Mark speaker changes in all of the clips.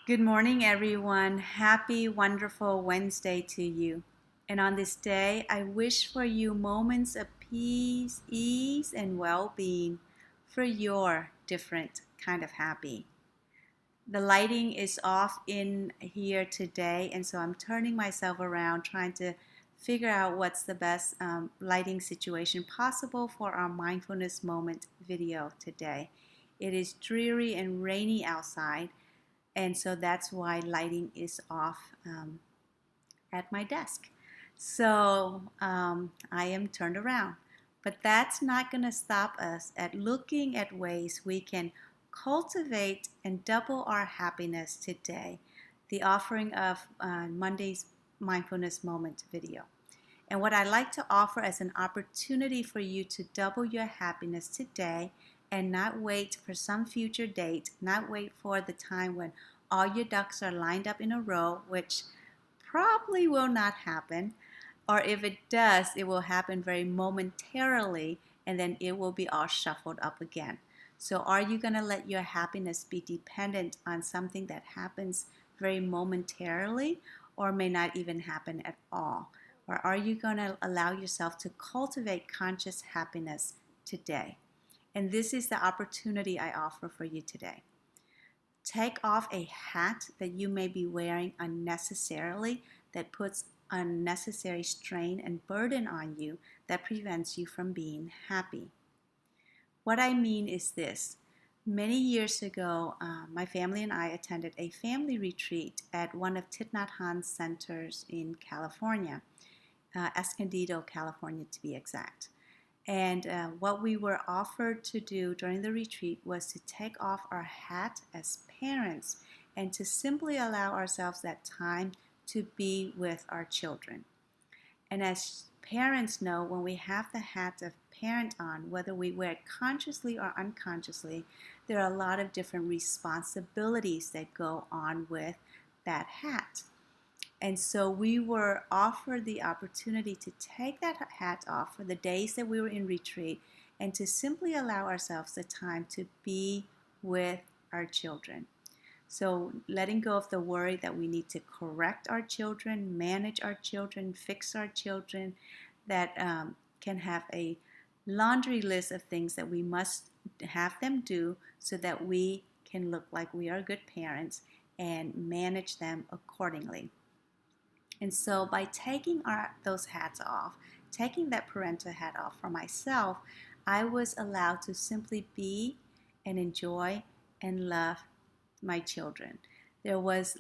Speaker 1: Good morning, everyone. Happy, wonderful Wednesday to you. And on this day, I wish for you moments of peace, ease, and well being for your different kind of happy. The lighting is off in here today, and so I'm turning myself around trying to figure out what's the best lighting situation possible for our mindfulness moment video today. It is dreary and rainy outside, and so that's why lighting is off at my desk. So I am turned around. But that's not going to stop us at looking at ways we can cultivate and double our happiness today. The offering of Monday's Mindfulness Moment video. And what I'd like to offer as an opportunity for you to double your happiness today and not wait for some future date, not wait for the time when all your ducks are lined up in a row, which probably will not happen. Or if it does, it will happen very momentarily and then it will be all shuffled up again. So, are you going to let your happiness be dependent on something that happens very momentarily or may not even happen at all? Or are you going to allow yourself to cultivate conscious happiness today? And this is the opportunity I offer for you today. Take off a hat that you may be wearing unnecessarily that puts unnecessary strain and burden on you that prevents you from being happy. What I mean is this. Many years ago, my family and I attended a family retreat at one of Thich Nhat Hanh's centers in California, Escondido, California to be exact. And what we were offered to do during the retreat was to take off our hat as parents and to simply allow ourselves that time to be with our children. And as parents know, when we have the hat of parent on, whether we wear it consciously or unconsciously, there are a lot of different responsibilities that go on with that hat. And so we were offered the opportunity to take that hat off for the days that we were in retreat and to simply allow ourselves the time to be with our children. So letting go of the worry that we need to correct our children, manage our children, fix our children, that can have a laundry list of things that we must have them do so that we can look like we are good parents and manage them accordingly. And so by taking those hats off, taking that parental hat off for myself, I was allowed to simply be and enjoy and love my children. There was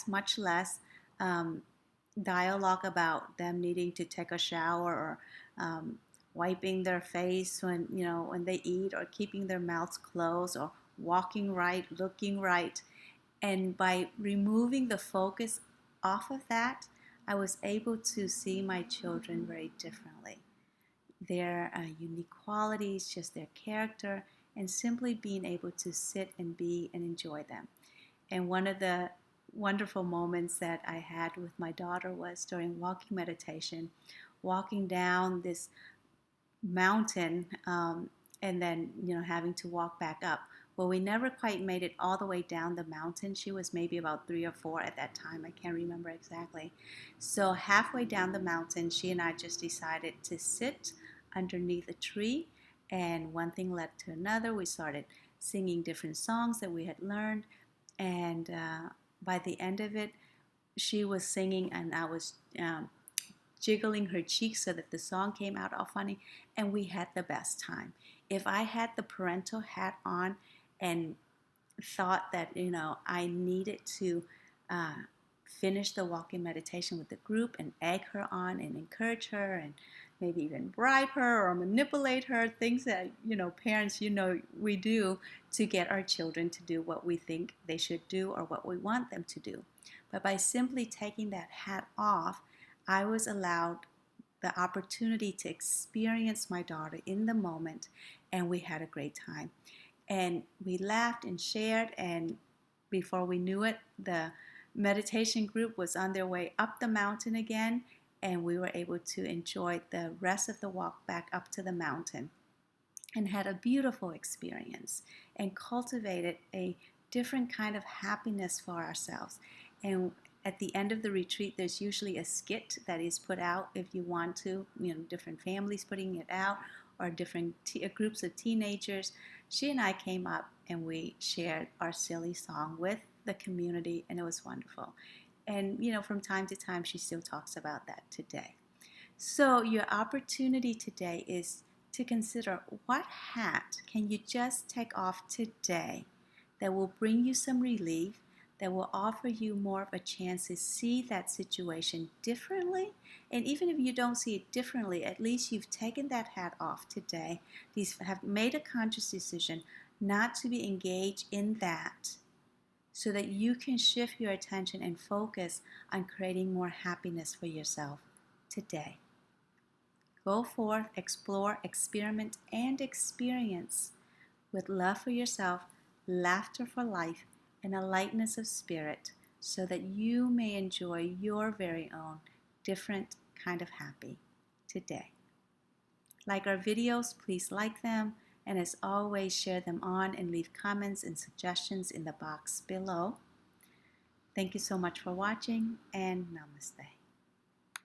Speaker 1: much less dialogue about them needing to take a shower or wiping their face when they eat, or keeping their mouths closed, or walking right, looking right. And by removing the focus off of that, I was able to see my children very differently. Their unique qualities, just their character, and simply being able to sit and be and enjoy them. And one of the wonderful moments that I had with my daughter was during walking meditation, walking down this mountain and then having to walk back up. Well, we never quite made it all the way down the mountain. She was maybe about 3 or 4 at that time. I can't remember exactly. So halfway down the mountain, she and I just decided to sit underneath a tree, and one thing led to another. We started singing different songs that we had learned, and by the end of it, she was singing and I was jiggling her cheeks so that the song came out all funny, and we had the best time. If I had the parental hat on and thought that I needed to finish the walking meditation with the group and egg her on and encourage her and maybe even bribe her or manipulate her, things that parents we do to get our children to do what we think they should do or what we want them to do. But by simply taking that hat off, I was allowed the opportunity to experience my daughter in the moment, and we had a great time. And we laughed and shared, and before we knew it, the meditation group was on their way up the mountain again, and we were able to enjoy the rest of the walk back up to the mountain and had a beautiful experience and cultivated a different kind of happiness for ourselves. And at the end of the retreat, there's usually a skit that is put out if you want to, different families putting it out or different groups of teenagers. She and I came up and we shared our silly song with the community, and it was wonderful. And, from time to time, she still talks about that today. So your opportunity today is to consider, what hat can you just take off today that will bring you some relief, that will offer you more of a chance to see that situation differently. And even if you don't see it differently, at least you've taken that hat off today. These have made a conscious decision not to be engaged in that, so that you can shift your attention and focus on creating more happiness for yourself today. Go forth, explore, experiment, and experience with love for yourself, laughter for life, and a lightness of spirit, so that you may enjoy your very own different kind of happy today. Like our videos, please like them, and as always, share them on and leave comments and suggestions in the box below. Thank you so much for watching, and namaste.